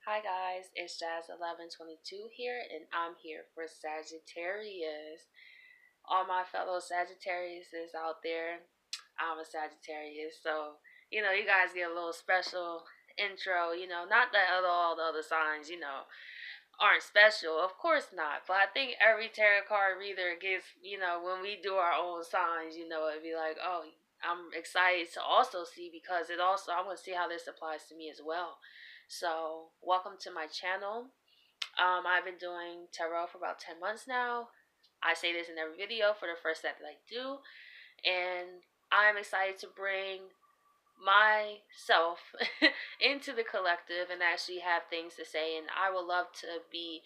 Hi guys, it's Jazz1122 here, and I'm here for Sagittarius. All my fellow Sagittarius is out there. I'm a Sagittarius, so you guys get a little special intro. Not that all the other signs, aren't special. Of course not. But I think every tarot card reader gets, when we do our own signs, it'd be like, oh, I'm excited to also see because I want to see how this applies to me as well. So, welcome to my channel. I've been doing tarot for about 10 months now. I say this in every video for the first set that I do. And I'm excited to bring myself into the collective and actually have things to say. And I would love to be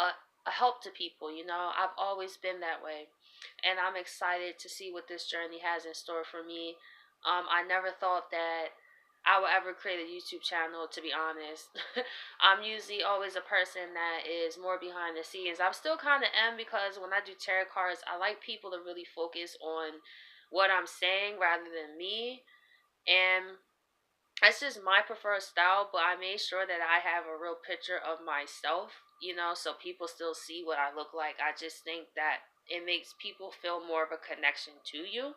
a help to people. I've always been that way. And I'm excited to see what this journey has in store for me. I never thought that I would ever create a YouTube channel, to be honest. I'm usually always a person that is more behind the scenes. I'm still kind of am because when I do tarot cards, I like people to really focus on what I'm saying rather than me. And that's just my preferred style, but I made sure that I have a real picture of myself, so people still see what I look like. I just think that it makes people feel more of a connection to you.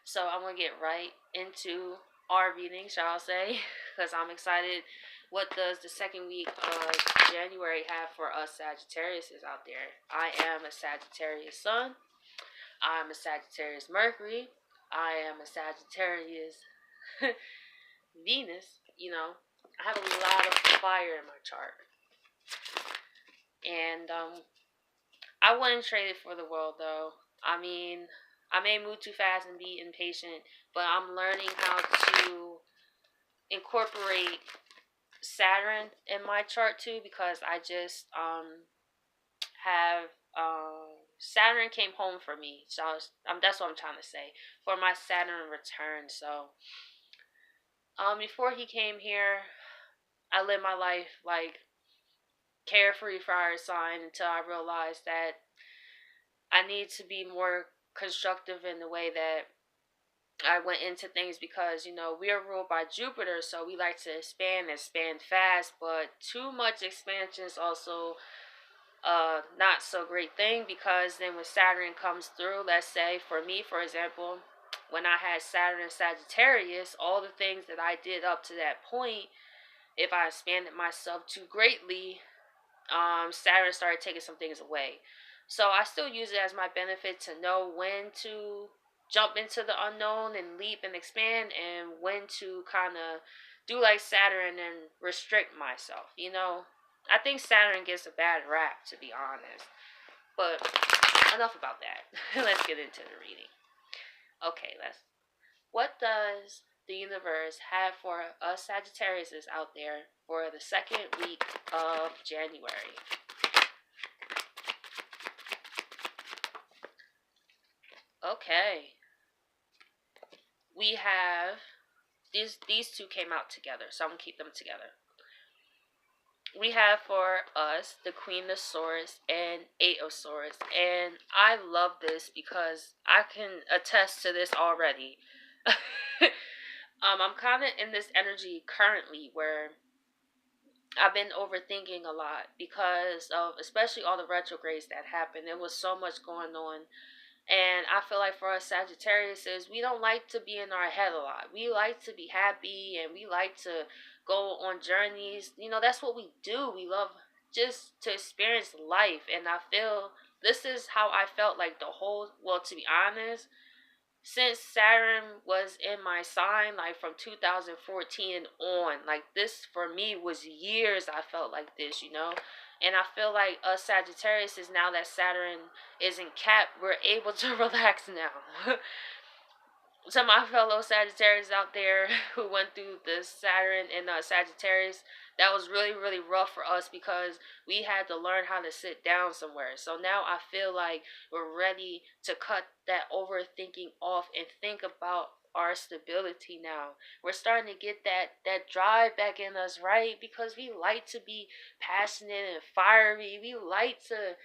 So I'm going to get right into our reading, shall I say, because I'm excited. What does the second week of January have for us Sagittarius out there? I am a Sagittarius Sun. I'm a Sagittarius Mercury. I am a Sagittarius Venus. I have a lot of fire in my chart. And I wouldn't trade it for the world, though. I mean, I may move too fast and be impatient, but I'm learning how to incorporate Saturn in my chart too, because I just have Saturn came home for me. So that's what I'm trying to say, for my Saturn return. So before he came here, I lived my life like carefree fire sign until I realized that I need to be more constructive in the way that I went into things, because we are ruled by Jupiter, so we like to expand fast, but too much expansion is also not so great thing, because then when Saturn comes through, let's say for me, for example, when I had Saturn and Sagittarius, all the things that I did up to that point, if I expanded myself too greatly, Saturn started taking some things away. So I still use it as my benefit to know when to jump into the unknown and leap and expand, and when to kind of do like Saturn and restrict myself. I think Saturn gets a bad rap, to be honest. But enough about that. Let's get into the reading. Okay, what does the universe have for us Sagittariuses out there for the second week of January? Okay. We have these two came out together, so I'm gonna keep them together. We have for us the Queen of Swords and Eight of Swords, and I love this because I can attest to this already. I'm kind of in this energy currently where I've been overthinking a lot because of especially all the retrogrades that happened. There was so much going on. And I feel like for us Sagittarius, we don't like to be in our head a lot. We like to be happy and we like to go on journeys. That's what we do. We love just to experience life. And I feel this is how I felt like well, to be honest, since Saturn was in my sign, like from 2014 on, like this for me was years I felt like this. And I feel like us Sagittarius is, now that Saturn is in Cap, we're able to relax now. To my fellow Sagittarius out there who went through the Saturn and Sagittarius, that was really, really rough for us because we had to learn how to sit down somewhere. So now I feel like we're ready to cut that overthinking off and think about our stability now. We're starting to get that drive back in us, right? Because we like to be passionate and fiery. We like to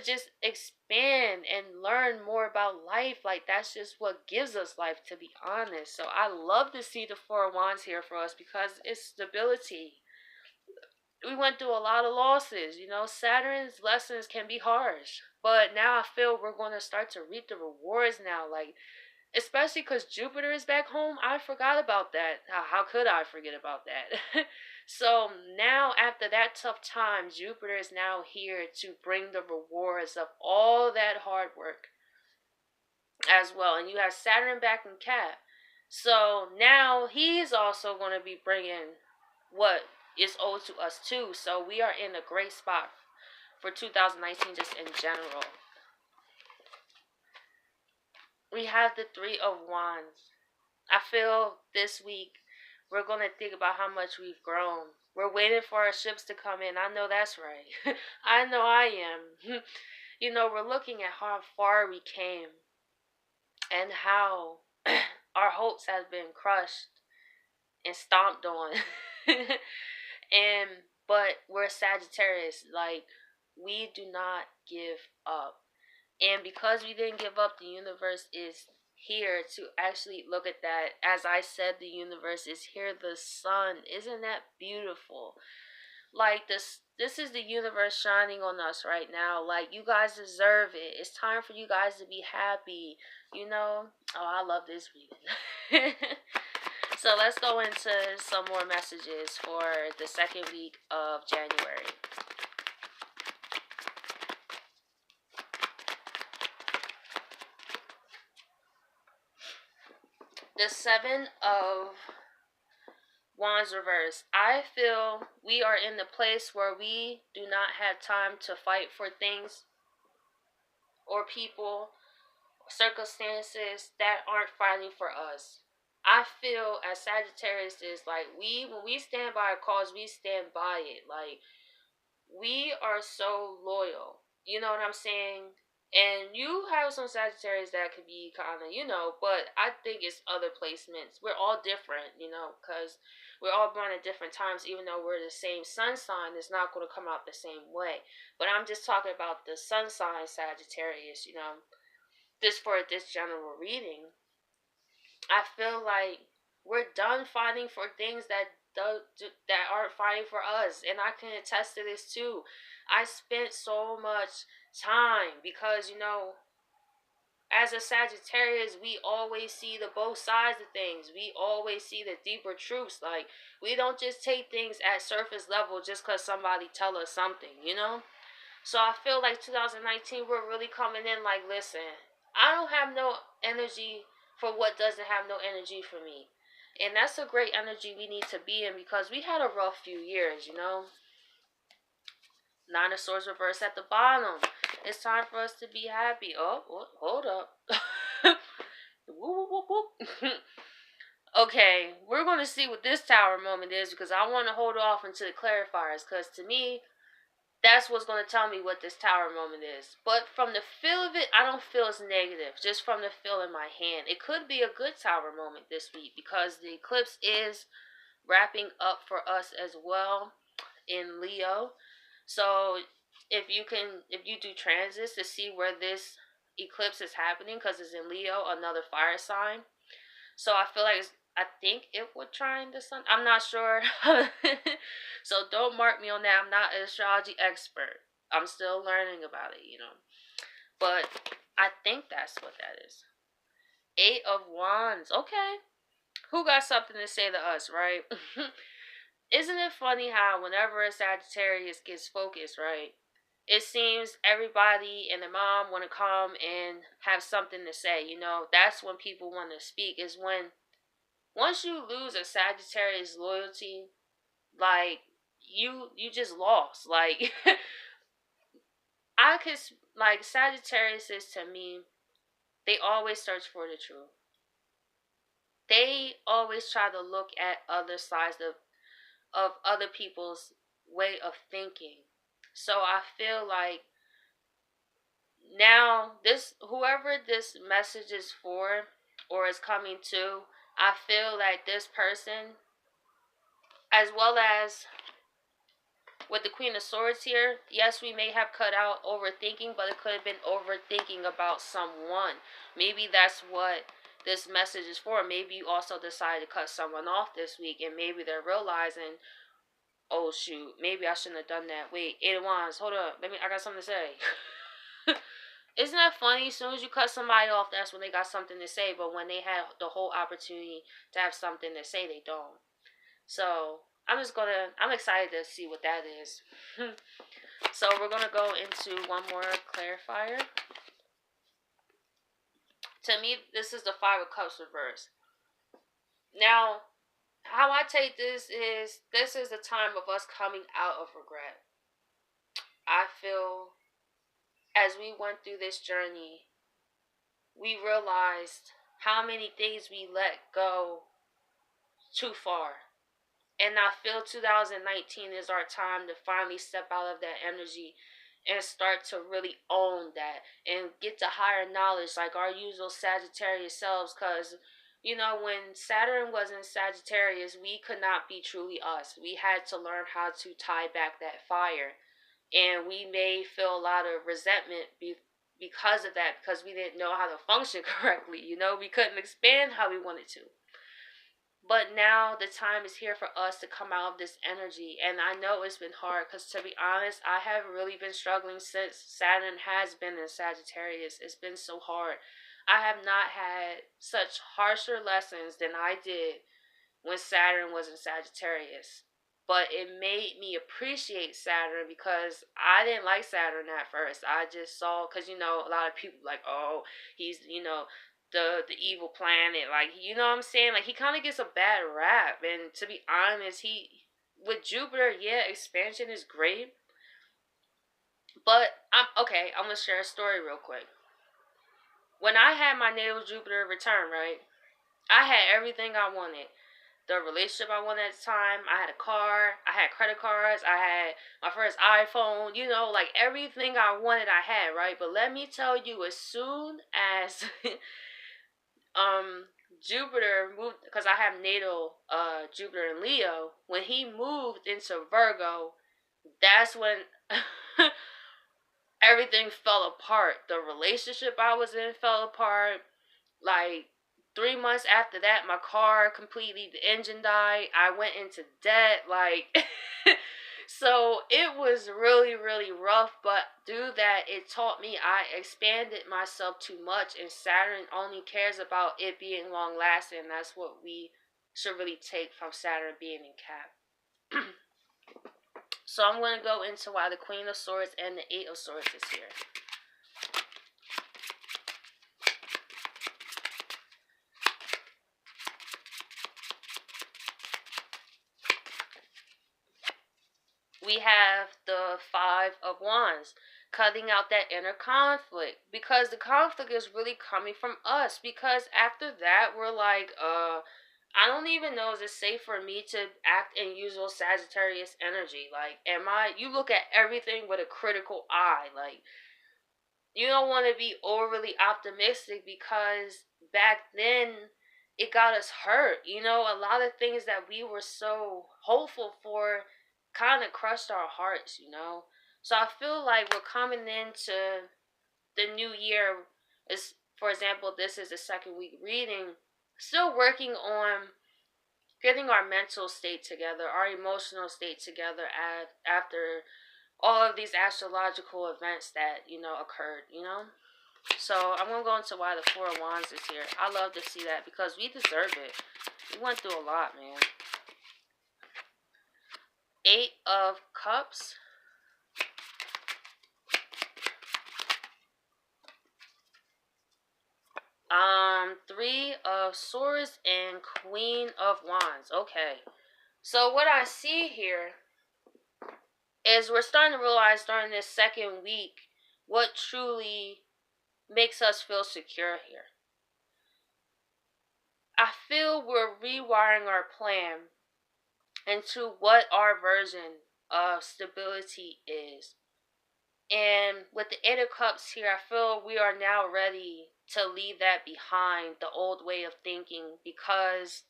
just expand and learn more about life. Like, that's just what gives us life, to be honest. So I love to see the Four of Wands here for us because it's stability. we went through a lot of losses. You know, Saturn's lessons can be harsh. But now I feel we're going to start to reap the rewards now. Like, especially because Jupiter is back home. I forgot about that. How could I forget about that? So now, after that tough time, Jupiter is now here to bring the rewards of all that hard work as well. And you have Saturn back in Cap. So now he's also going to be bringing what is owed to us too. So we are in a great spot for 2019 just in general. We have the Three of Wands. I feel this week we're going to think about how much we've grown. We're waiting for our ships to come in. I know that's right. I know I am. You know, we're looking at how far we came and how our hopes have been crushed and stomped on. and but we're Sagittarius, like we do not give up. And because we didn't give up, the universe is here to actually look at that. As I said, the universe is here. The sun, isn't that beautiful? Like this is the universe shining on us right now. Like you guys deserve it. It's time for you guys to be happy. You know? Oh, I love this reading. So let's go into some more messages for the second week of January. The Seven of Wands reverse. I feel we are in the place where we do not have time to fight for things or people, circumstances that aren't fighting for us. I feel as Sagittarius is like when we stand by a cause, we stand by it. Like we are so loyal. You know what I'm saying? And you have some Sagittarius that could be kind of, but I think it's other placements. We're all different, because we're all born at different times. Even though we're the same sun sign, it's not going to come out the same way. But I'm just talking about the sun sign Sagittarius, just for this general reading. I feel like we're done fighting for things that aren't fighting for us, and I can attest to this too. I spent so much time because as a Sagittarius, we always see the both sides of things. We always see the deeper truths. Like we don't just take things at surface level just because somebody tell us something. So I feel like 2019, we're really coming in like, listen, I don't have no energy for what doesn't have no energy for me. And that's a great energy we need to be in because we had a rough few years. Nine of Swords reversed at the bottom. It's time for us to be happy. Oh, hold up. Okay, we're going to see what this tower moment is because I want to hold off until the clarifiers because to me, that's what's going to tell me what this tower moment is. But from the feel of it, I don't feel it's negative. Just from the feel in my hand. It could be a good tower moment this week because the eclipse is wrapping up for us as well in Leo. So if you do transits to see where this eclipse is happening because it's in Leo, another fire sign. So I feel like I think it would trine the sun. I'm not sure. So don't mark me on that. I'm not an astrology expert. I'm still learning about it. But I think that's what that is. Eight of Wands. Okay. Who got something to say to us, right? Isn't it funny how whenever a Sagittarius gets focused, right? It seems everybody and their mom want to come and have something to say. That's when people want to speak. Is when once you lose a Sagittarius loyalty, like you just lost. Like I could like Sagittarius is to me, they always search for the truth. They always try to look at other sides of other people's way of thinking. So I feel like now this whoever this message is for or is coming to, I feel like this person, as well as with the Queen of Swords here, yes, we may have cut out overthinking, but it could have been overthinking about someone. Maybe that's what this message is for. Maybe you also decided to cut someone off this week, and maybe they're realizing oh shoot, maybe I shouldn't have done that. Wait, Eight of Wands, hold up. I got something to say. Isn't that funny? As soon as you cut somebody off, that's when they got something to say. But when they have the whole opportunity to have something to say, they don't. So I'm excited to see what that is. So we're gonna go into one more clarifier. To me, this is the Five of Cups reverse. Now, how I take this is the time of us coming out of regret. I feel as we went through this journey, we realized how many things we let go too far. And I feel 2019 is our time to finally step out of that energy and start to really own that and get to higher knowledge like our usual Sagittarius selves. Because, you know, when Saturn was in Sagittarius, we could not be truly us. We had to learn how to tie back that fire. And we may feel a lot of resentment because of that, because we didn't know how to function correctly. You know, we couldn't expand how we wanted to. But now the time is here for us to come out of this energy. And I know it's been hard because, to be honest, I have really been struggling since Saturn has been in Sagittarius. It's been so hard. I have not had such harsher lessons than I did when Saturn was in Sagittarius. But it made me appreciate Saturn because I didn't like Saturn at first. I just saw, because, you know, a lot of people like, oh, he's, you know, the evil planet. Like, you know what I'm saying? Like, he kind of gets a bad rap. And to be honest, with Jupiter, yeah, expansion is great. But, I'm going to share a story real quick. When I had my natal Jupiter return, right, I had everything I wanted. The relationship I wanted at the time. I had a car. I had credit cards. I had my first iPhone. You know, like everything I wanted, I had, right? But let me tell you, as soon as Jupiter moved, because I have natal Jupiter in Leo. When he moved into Virgo, that's when everything fell apart. The relationship I was in fell apart. Like 3 months after that, my car completely, the engine died. I went into debt. Like, so it was really, really rough. But through that, it taught me I expanded myself too much. And Saturn only cares about it being long lasting. That's what we should really take from Saturn being in Cap. So I'm going to go into why the Queen of Swords and the Eight of Swords is here. We have the Five of Wands, cutting out that inner conflict, because the conflict is really coming from us. Because after that, we're like, I don't even know, is it safe for me to act in usual Sagittarius energy? Like, you look at everything with a critical eye. Like, you don't want to be overly optimistic because back then it got us hurt. You know, a lot of things that we were so hopeful for kind of crushed our hearts, you know. So I feel like we're coming into the new year. Is, for example, this is the second week reading, still working on getting our mental state together, our emotional state together after all of these astrological events that, you know, occurred, you know. So I'm gonna go into why the Four of Wands is here. I love to see that because we deserve it. We went through a lot, man. Eight of Cups. Three of Swords and Queen of Wands. Okay. So what I see here is we're starting to realize during this second week what truly makes us feel secure here. I feel we're rewiring our plan into what our version of stability is. And with the Eight of Cups here, I feel we are now ready to leave that behind, the old way of thinking, because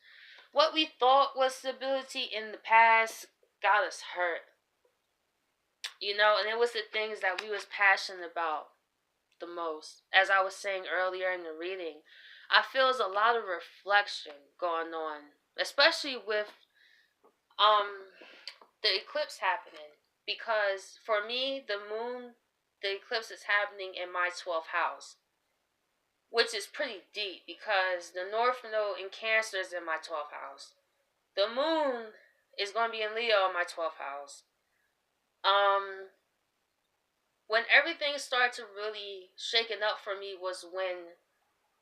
what we thought was stability in the past got us hurt. You know, and it was the things that we was passionate about the most. As I was saying earlier in the reading, I feel there's a lot of reflection going on, especially with the eclipse happening. Because for me, the eclipse is happening in my 12th house, which is pretty deep because the North Node in Cancer is in my 12th house. The moon is going to be in Leo in my 12th house. When everything started to really shaken up for me was when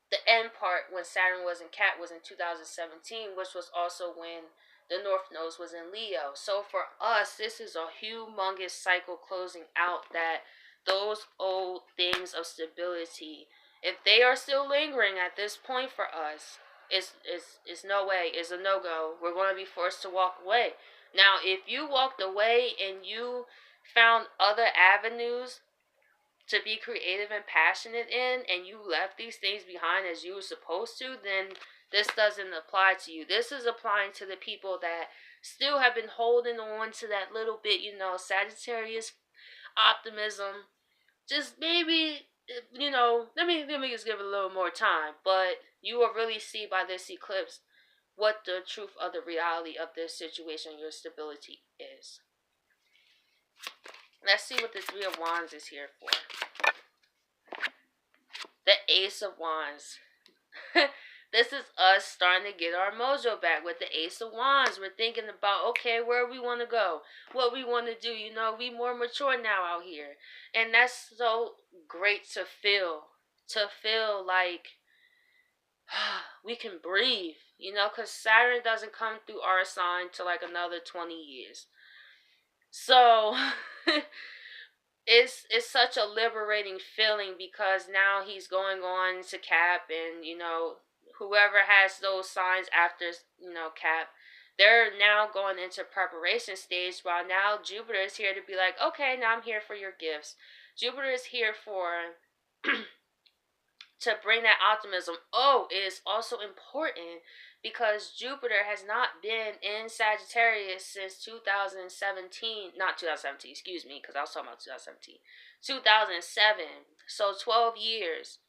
the end part, when Saturn was in Cat, was in 2017, which was also when the North Node was in Leo. So for us, this is a humongous cycle closing out that those old things of stability, if they are still lingering at this point for us, it's no way, it's a no-go. We're going to be forced to walk away. Now, if you walked away and you found other avenues to be creative and passionate in, and you left these things behind as you were supposed to, then this doesn't apply to you. This is applying to the people that still have been holding on to that little bit, Sagittarius optimism. Just maybe, let me just give it a little more time. But you will really see by this eclipse what the truth of the reality of this situation, your stability is. Let's see what the Three of Wands is here for. The Ace of Wands. This is us starting to get our mojo back with the Ace of Wands. We're thinking about, okay, where we want to go, what we want to do. We more mature now out here. And that's so great to feel. To feel like we can breathe, because Saturn doesn't come through our sign till like another 20 years. So it's such a liberating feeling because now he's going on to Cap, and whoever has those signs after Cap, they're now going into preparation stage, while now Jupiter is here to be like, okay, now I'm here for your gifts. Jupiter is here for to bring that optimism. Oh, it is also important because Jupiter has not been in Sagittarius since 2017. Not 2017, excuse me, because I was talking about 2017. 2007. So 12 years.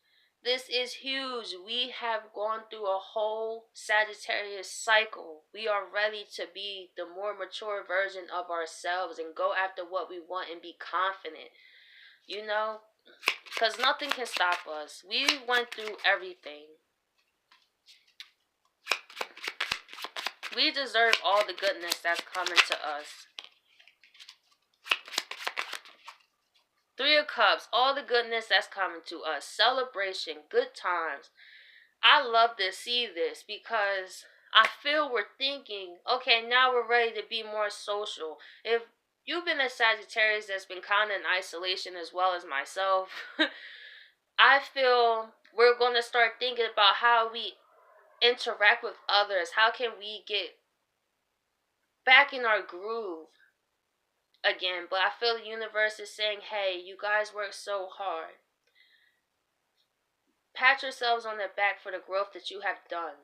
This is huge. We have gone through a whole Sagittarius cycle. We are ready to be the more mature version of ourselves and go after what we want and be confident. Because nothing can stop us. We went through everything. We deserve all the goodness that's coming to us. Three of Cups, all the goodness that's coming to us. Celebration, good times. I love to see this because I feel we're thinking, okay, now we're ready to be more social. If you've been a Sagittarius that's been kind of in isolation as well as myself, I feel we're going to start thinking about how we interact with others. How can we get back in our groove again? But I feel the universe is saying, hey, you guys work so hard. Pat yourselves on the back for the growth that you have done.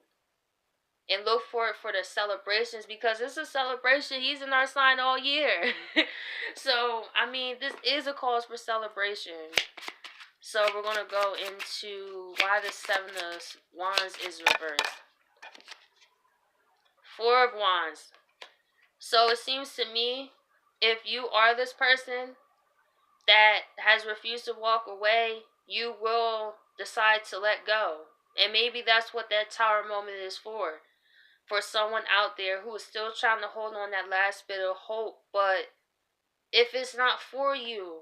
And look forward for the celebrations because it's a celebration. He's in our sign all year. So, this is a cause for celebration. So, we're going to go into why the Seven of Wands is reversed. Four of Wands. So, it seems to me, if you are this person that has refused to walk away, you will decide to let go. And maybe that's what that Tower moment is for. For someone out there who is still trying to hold on that last bit of hope. But if it's not for you,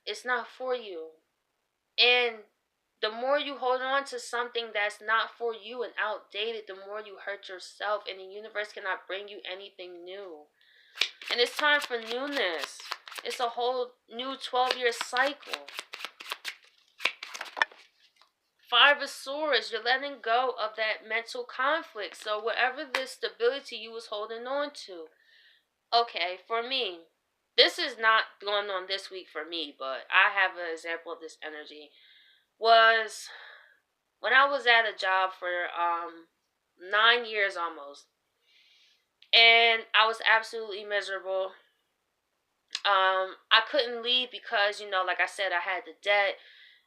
it's not for you. And the more you hold on to something that's not for you and outdated, the more you hurt yourself. And the universe cannot bring you anything new. And it's time for newness. It's a whole new 12-year cycle. Five of Swords, you're letting go of that mental conflict. So whatever this stability you was holding on to. Okay, for me, this is not going on this week for me, but I have an example of this energy. Was when I was at a job for 9 years almost. And I was absolutely miserable. I couldn't leave because, like I said, I had the debt.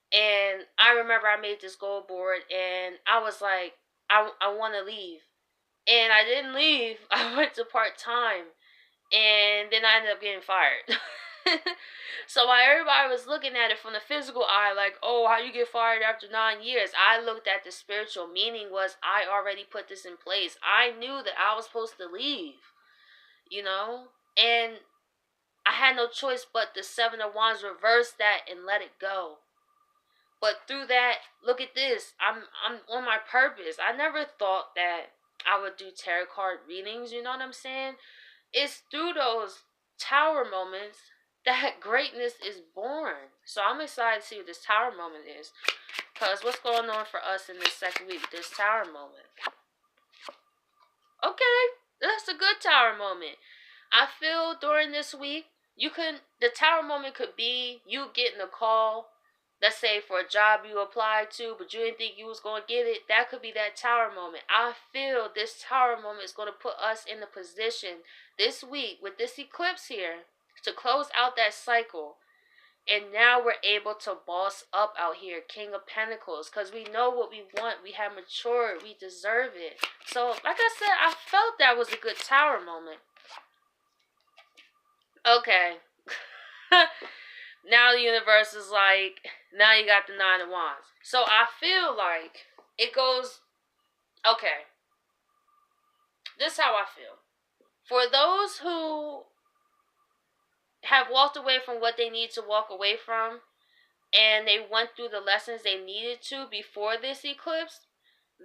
And I remember I made this goal board and I was like, I want to leave. And I didn't leave. I went to part-time. And then I ended up getting fired. So while everybody was looking at it from the physical eye, like, oh, how you get fired after 9 years? I looked at the spiritual meaning was I already put this in place. I knew that I was supposed to leave, you know? And I had no choice but the Seven of Wands reverse that and let it go. But through that, look at this. I'm on my purpose. I never thought that I would do tarot card readings, you know what I'm saying? It's through those tower moments that greatness is born. So I'm excited to see what this tower moment is. Because what's going on for us in this second week with this tower moment? Okay, that's a good tower moment. I feel during this week, the tower moment could be you getting a call, let's say for a job you applied to, but you didn't think you was going to get it. That could be that tower moment. I feel this tower moment is going to put us in the position this week with this eclipse here to close out that cycle. And now we're able to boss up out here, King of Pentacles, because we know what we want. We have matured. We deserve it. So, like I said, I felt that was a good tower moment. Okay. Now the universe is like, now you got the Nine of Wands. So I feel like it goes, okay. This is how I feel. For those who have walked away from what they need to walk away from, and they went through the lessons they needed to before this eclipse,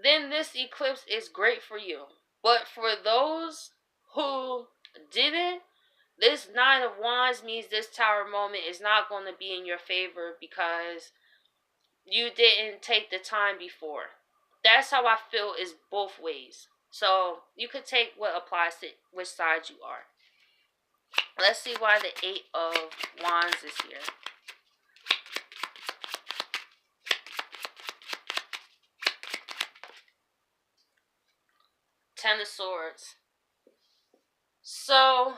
then this eclipse is great for you. But for those who didn't, this Nine of Wands means this tower moment is not going to be in your favor because you didn't take the time before. That's how I feel is both ways. So you could take what applies to which side you are. Let's see why the Eight of Wands is here. Ten of Swords. So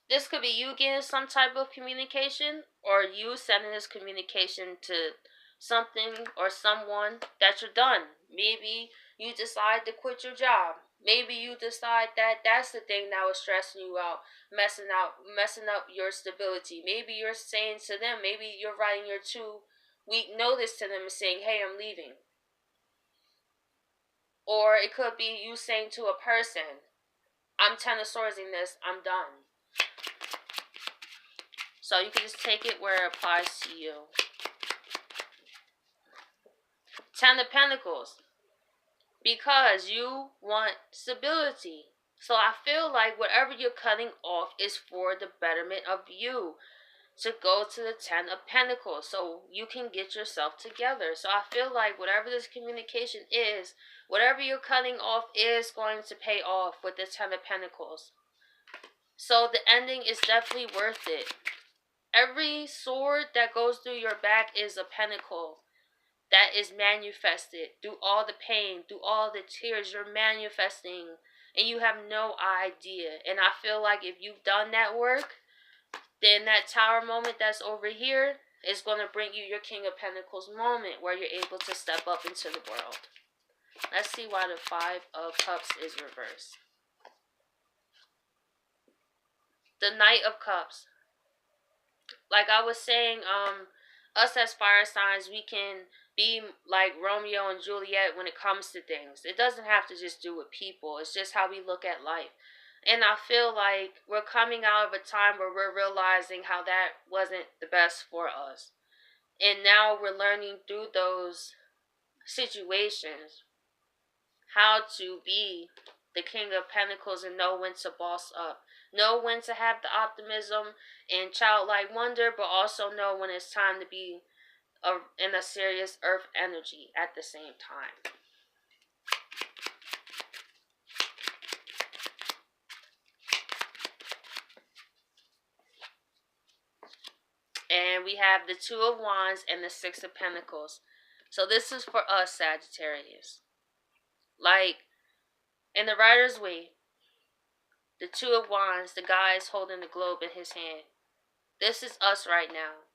this could be you getting some type of communication, or you sending this communication to something or someone that you're done. Maybe you decide to quit your job. Maybe you decide that that's the thing that was stressing you out, messing up your stability. Maybe you're saying to them, maybe you're writing your 2-week notice to them and saying, hey, I'm leaving. Or it could be you saying to a person, I'm Ten of Swords in this, I'm done. So you can just take it where it applies to you. Ten of Pentacles. Because you want stability. So I feel like whatever you're cutting off is for the betterment of you. To go to the Ten of Pentacles so you can get yourself together. So I feel like whatever this communication is, whatever you're cutting off is going to pay off with the Ten of Pentacles. So the ending is definitely worth it. Every sword that goes through your back is a pentacle that is manifested through all the pain, through all the tears. You're manifesting and you have no idea. And I feel like if you've done that work, then that tower moment that's over here is going to bring you your King of Pentacles moment where you're able to step up into the world. Let's see why the Five of Cups is reversed. The Knight of Cups. Like I was saying, us as fire signs, we can be like Romeo and Juliet when it comes to things. It doesn't have to just do with people. It's just how we look at life. And I feel like we're coming out of a time where we're realizing how that wasn't the best for us. And now we're learning through those situations how to be the King of Pentacles and know when to boss up. Know when to have the optimism and childlike wonder, but also know when it's time to be in a serious earth energy at the same time. And we have the Two of Wands and the Six of Pentacles. So this is for us, Sagittarius. Like, in the Rider's Way, the Two of Wands, the guy is holding the globe in his hand. This is us right now.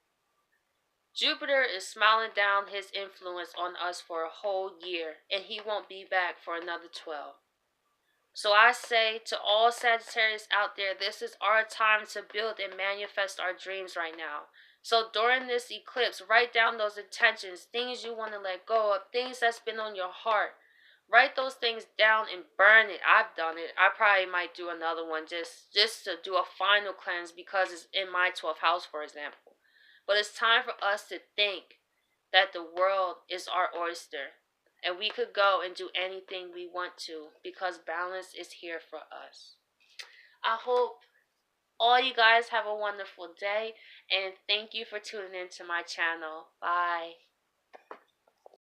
Jupiter is smiling down his influence on us for a whole year, and he won't be back for another 12. So I say to all Sagittarius out there, this is our time to build and manifest our dreams right now. So during this eclipse, write down those intentions, things you want to let go of, things that's been on your heart. Write those things down and burn it. I've done it. I probably might do another one just to do a final cleanse because it's in my 12th house, for example. But it's time for us to think that the world is our oyster and we could go and do anything we want to because balance is here for us. I hope all you guys have a wonderful day and thank you for tuning into my channel. Bye.